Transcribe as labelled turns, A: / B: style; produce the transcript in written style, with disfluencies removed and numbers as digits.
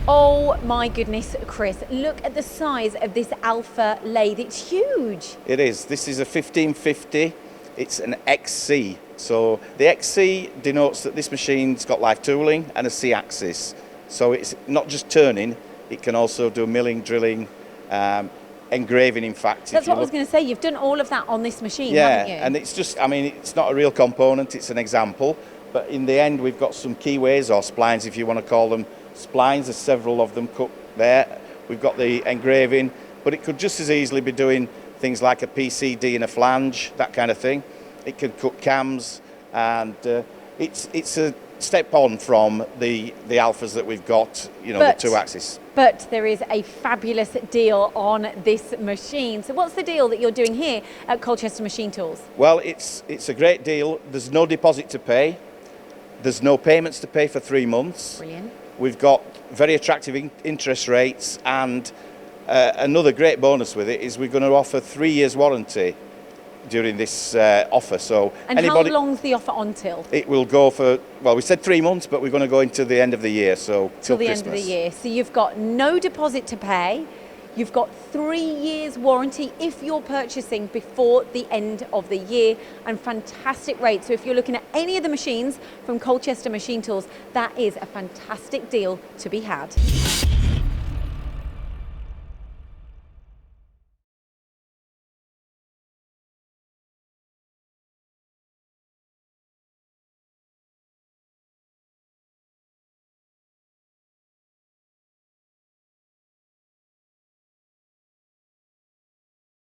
A: Oh my goodness, Chris, look at the size of this Alpha lathe. It's huge.
B: It is. This is a 1550. It's an XC. So the XC denotes that this machine's got live tooling and a C-axis. So it's not just turning, it can also do milling, drilling, engraving, in fact.
A: That's what I was going to say. You've done all of that on this machine, haven't you?
B: Yeah, and it's just, I mean, it's not a real component, it's an example. But in the end, we've got some keyways, or splines, if you want to call them splines. There's several of them cut there. We've got the engraving, but it could just as easily be doing things like a PCD and a flange, that kind of thing. It can cut cams, and it's a step on from the Alphas that we've got, you know, the 2-axis.
A: But there is a fabulous deal on this machine. So what's the deal that you're doing here at Colchester Machine Tools?
B: Well, it's a great deal. There's no deposit to pay. There's no payments to pay for 3 months.
A: Brilliant.
B: We've got very attractive interest rates, and another great bonus with it is we're going to offer 3 years warranty during this offer. So
A: and how long's the offer until?
B: It will go for, well, we said 3 months, but we're going to go into the end of the year, so till
A: the
B: Christmas.
A: End of the year. So you've got no deposit to pay. You've got 3 years warranty if you're purchasing before the end of the year, and fantastic rates. So if you're looking at any of the machines from Colchester Machine Tools, that is a fantastic deal to be had.